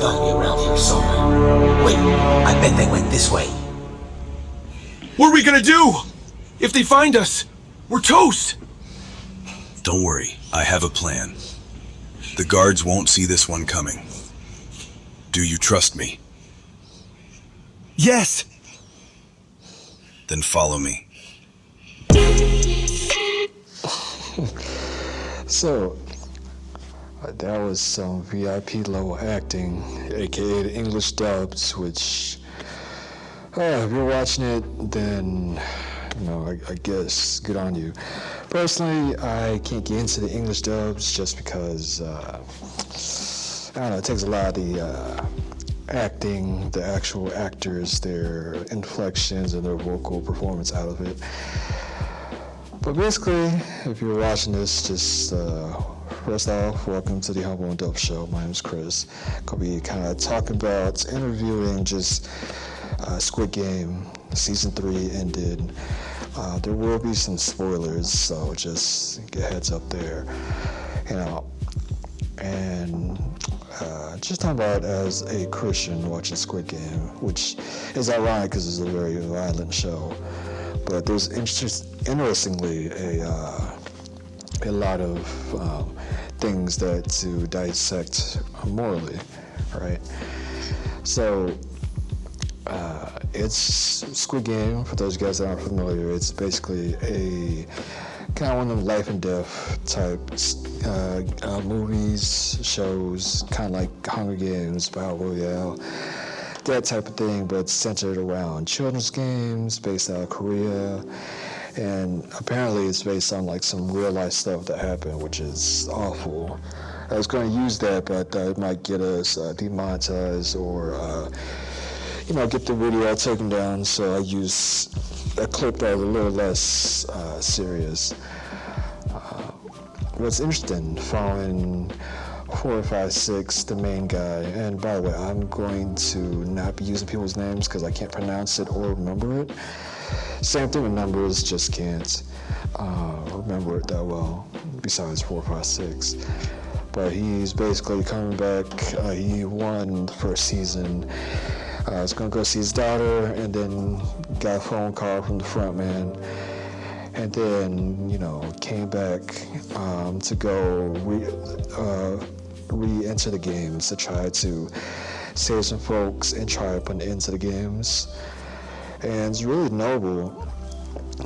gotta be around here somewhere. Wait, I bet they went this way. What are we gonna do? If they find us, we're toast! Don't worry, I have a plan. The guards won't see this one coming. Do you trust me? Yes! Then follow me. So, that was some VIP level acting, aka the English dubs, which, if you're watching it, then, I guess, good on you. Personally, I can't get into the English dubs just because, I don't know, it takes a lot of the acting, the actual actors, their inflections and their vocal performance out of it. But basically, if you're watching this, just first off, welcome to the Humble and Dope Show. My name is Chris. Gonna be kind of talking about interviewing just Squid Game. Season 3 ended. There will be some spoilers, so just get a heads up there. And just talking about as a Christian watching Squid Game, which is ironic because it's a very violent show. But there's interestingly a lot of things that to dissect morally, right? So it's Squid Game. For those guys that aren't familiar, it's basically a kind of one of them life and death type movies, shows, kind of like Hunger Games, Battle Royale, that type of thing, but centered around children's games, based out of Korea, and apparently it's based on like some real life stuff that happened, which is awful. I was going to use that, but it might get us demonetized or get the video taken down, so I use a clip that was a little less serious. What's interesting, following 456, the main guy, and by the way, I'm going to not be using people's names because I can't pronounce it or remember it. Same thing with numbers, just can't remember it that well, besides 456. But he's basically coming back. He won the first season. He's gonna go see his daughter, and then got a phone call from the front man, and then came back to go re-enter the games to try to save some folks and try to put an end to the games. And it's really noble.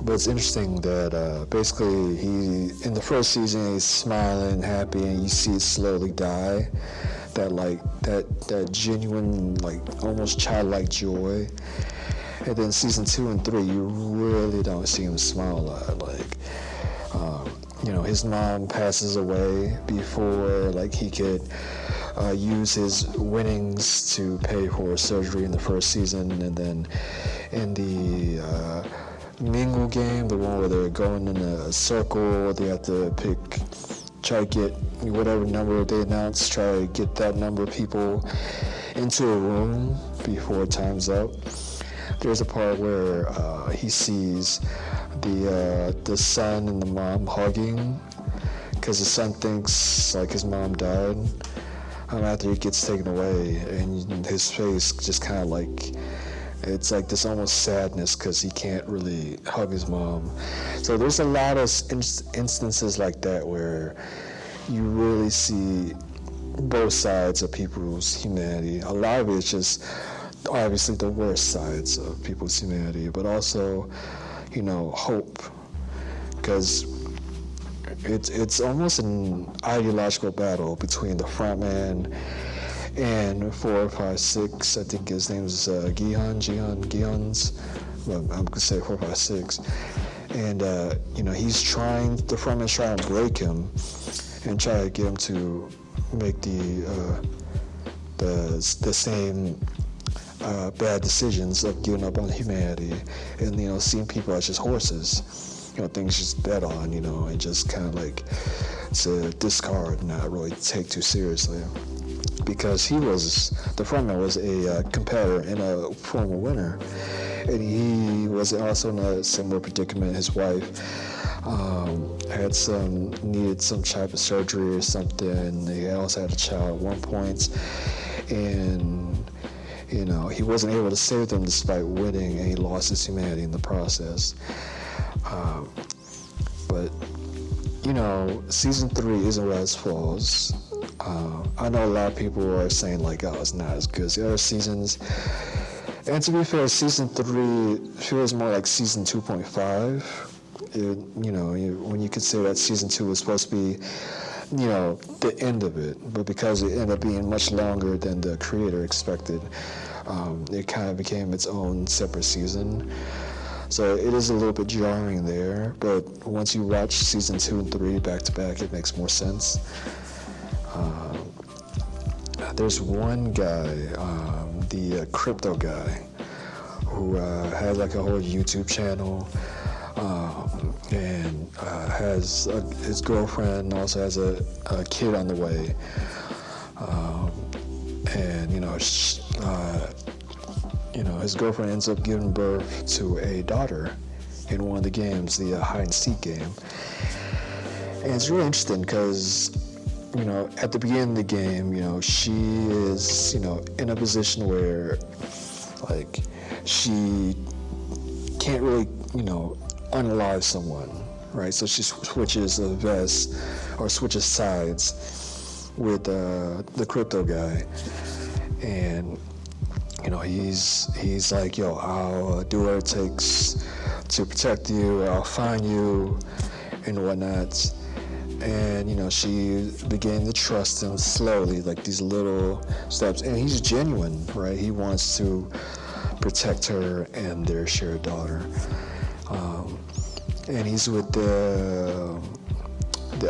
But it's interesting that basically he, in the first season, he's smiling, happy, and you see it slowly die. That genuine, almost childlike joy. And then season 2 and 3, you really don't see him smile a lot. His mom passes away before he could use his winnings to pay for surgery in the first season, and then in the Mingle game, the one where they're going in a circle, they have to try to get whatever number they announce, try to get that number of people into a room before time's up. There's a part where he sees the son and the mom hugging because the son thinks his mom died after he gets taken away, and his face just kind of it's like this almost sadness because he can't really hug his mom. So there's a lot of instances like that where you really see both sides of people's humanity. A lot of it's just obviously the worst sides of people's humanity, but also, hope. Because it's almost an ideological battle between the front man and 456, I think his name is Gihan's, well, I'm gonna say 456, and the frontman's trying to break him and try to get him to make the same bad decisions of giving up on humanity and seeing people as just horses, things just bet on, and just kind of to discard and not really take too seriously. Because the frontman was a competitor and a former winner, and he was also in a similar predicament. His wife needed some type of surgery or something. He also had a child at one point, and he wasn't able to save them despite winning, and he lost his humanity in the process. But season 3 isn't without its flaws. I know a lot of people are saying like, oh, it's not as good as the other seasons. And to be fair, season 3 feels more like season 2.5. When you consider that season 2 was supposed to be, the end of it. But because it ended up being much longer than the creator expected, it kind of became its own separate season. So it is a little bit jarring there, but once you watch season 2 and 3 back to back, it makes more sense. There's one guy, the crypto guy, who has like a whole YouTube channel, and has his girlfriend, also has a kid on the way, and his girlfriend ends up giving birth to a daughter in one of the games, the hide and seek game. And it's really interesting because at the beginning of the game, she is, in a position where, like, she can't really, unalive someone, right? So she switches a vest or switches sides with the crypto guy, and he's like, yo, I'll do what it takes to protect you, I'll find you, and whatnot. And she began to trust him slowly, like these little steps, and he's genuine, right? He wants to protect her and their shared daughter. And he's with the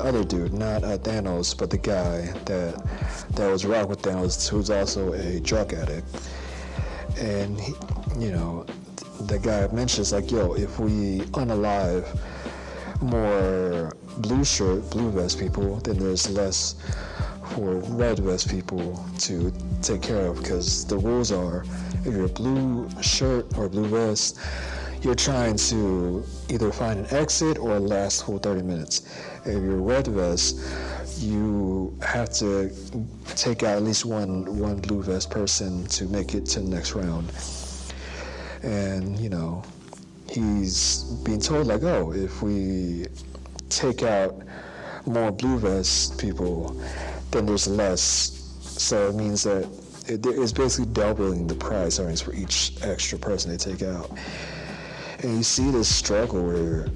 other dude, not Thanos, but the guy that was rocking with Thanos, who's also a drug addict. And the guy mentions like, yo, if we unalive more blue vest people, then there's less for red vest people to take care of, because the rules are, if you're a blue shirt or blue vest, you're trying to either find an exit or last for 30 minutes. If you're a red vest, you have to take out at least one blue vest person to make it to the next round. And he's being told like, oh, if we take out more blue vest people, then there's less. So it means that it's basically doubling the prize earnings for each extra person they take out. And you see this struggle where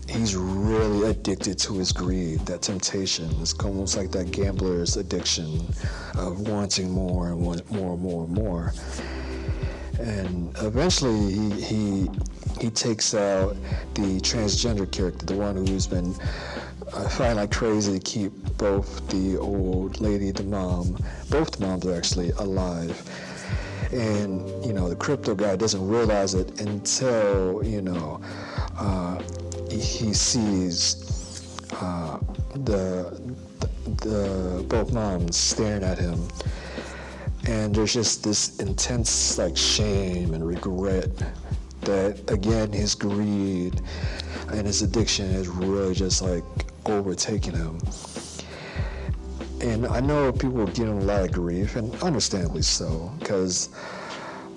he's really addicted to his greed, that temptation. It's almost like that gambler's addiction of wanting more and more and more and more. And eventually he takes out the transgender character, the one who's been fighting like crazy to keep both the old lady, the mom, both the moms are actually alive. And the crypto guy doesn't realize it until he sees the both moms staring at him, and there's just this intense like shame and regret that, again, his greed and his addiction is really just like overtaking him. And I know people are getting a lot of grief, and understandably so, because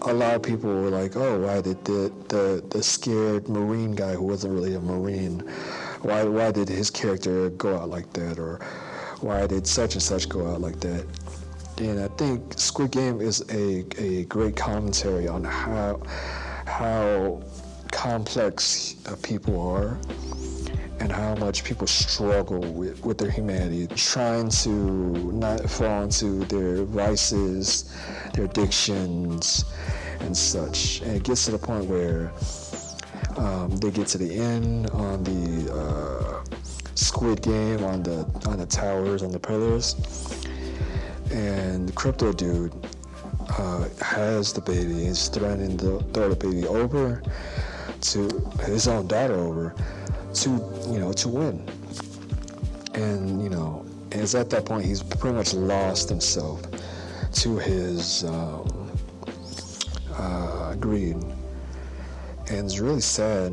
a lot of people were like, oh, why did the scared Marine guy who wasn't really a Marine, why did his character go out like that, or why did such and such go out like that? And I think Squid Game is a great commentary on how complex people are, and how much people struggle with their humanity, trying to not fall into their vices, their addictions, and such. And it gets to the point where they get to the end on the Squid Game, on the towers, on the pillars, and the crypto dude has the baby. He's threatening to throw the baby over to his own daughter over to win. And it's at that point he's pretty much lost himself to his greed. And it's really sad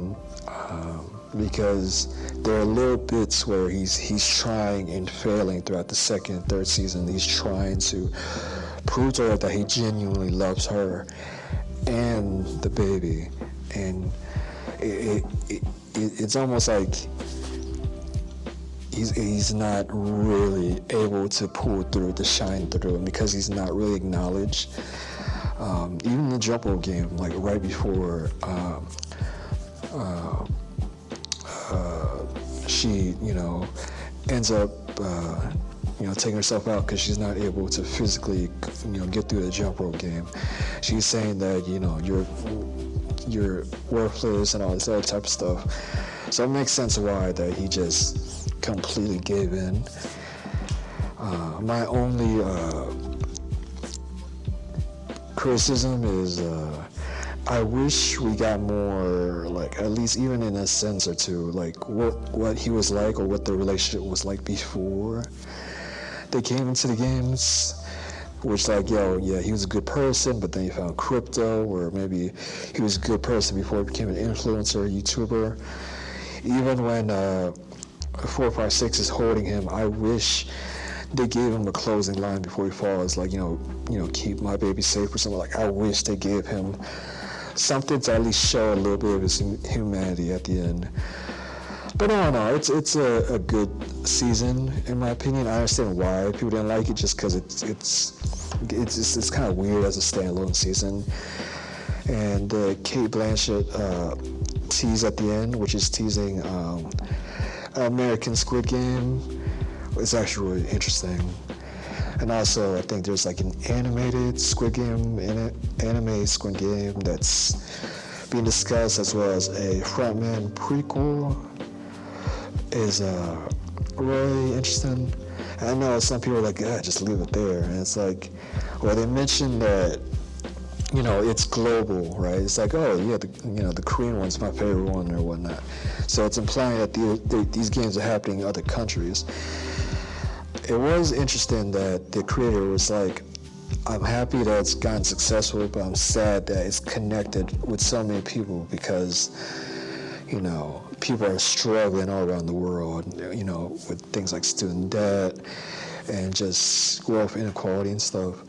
because there are little bits where he's trying and failing throughout the second and third season. He's trying to prove to her that he genuinely loves her and the baby, and it's almost like he's not really able to pull through, to shine through, and because he's not really acknowledged. Even the jump rope game, like right before she, ends up, taking herself out because she's not able to physically, get through the jump rope game. She's saying that, you're worthless and all this other type of stuff. So it makes sense why that he just completely gave in. My only criticism is I wish we got more, like, at least even in a sentence or two, like what he was like or what the relationship was like before they came into the games. Which, like, he was a good person, but then he found crypto, or maybe he was a good person before he became an influencer, YouTuber. Even when 456 is holding him, I wish they gave him a closing line before he falls, like, keep my baby safe or something. Like, I wish they gave him something to at least show a little bit of his humanity at the end. But I don't know, it's a good season in my opinion. I understand why people didn't like it, just because it's kind of weird as a standalone season. And the Kate Blanchett tease at the end, which is teasing American Squid Game, is actually really interesting. And also, I think there's like an animated Squid Game, anime Squid Game that's being discussed, as well as a Frontman prequel is really interesting. And I know some people are like, just leave it there. And it's like, well, they mentioned that, it's global, right? It's like, the Korean one's my favorite one or whatnot. So it's implying that these games are happening in other countries. It was interesting that the creator was like, I'm happy that it's gotten successful, but I'm sad that it's connected with so many people because, people are struggling all around the world, with things like student debt and just wealth inequality and stuff.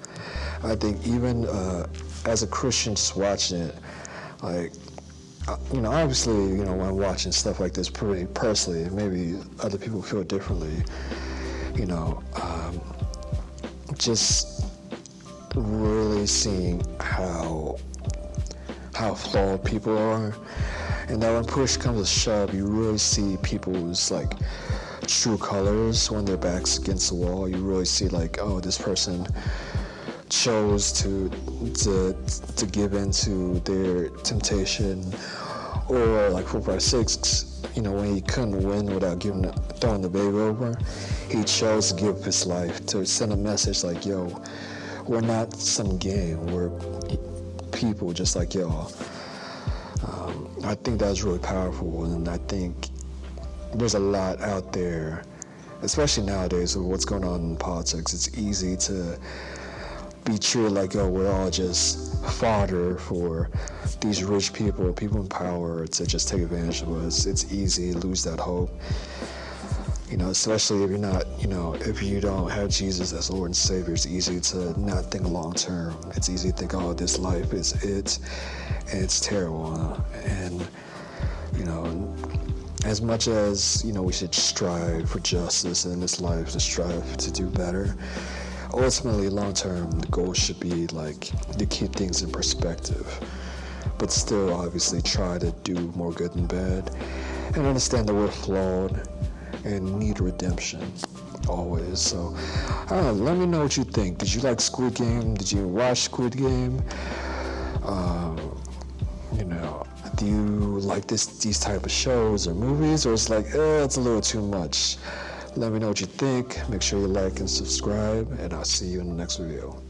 I think even as a Christian just watching it, like, obviously, when I'm watching stuff like this pretty personally, maybe other people feel differently, just really seeing how flawed people are. And that when push comes to shove, you really see people's, like, true colors when their back's against the wall. You really see, like, this person chose to give in to their temptation. Or like 456, when he couldn't win without throwing the baby over, he chose to give his life to send a message like, we're not some game, we're people just like y'all. I think that's really powerful, and I think there's a lot out there, especially nowadays with what's going on in politics. It's easy to be treated like, we're all just fodder for these rich people in power to just take advantage of us. It's easy to lose that hope, especially if you're not, if you don't have Jesus as Lord and Savior. It's easy to not think long term. It's easy to think, this life is it, and it's terrible. And, as much as, we should strive for justice in this life, to strive to do better, ultimately, long term, the goal should be, like, to keep things in perspective, but still, obviously, try to do more good than bad, and understand that we're flawed and need redemption, always. So, I don't know, let me know what you think. Did you like Squid Game? Did you watch Squid Game? Do you like these type of shows or movies, or it's like, it's a little too much? Let me know what you think. Make sure you like and subscribe, and I'll see you in the next video.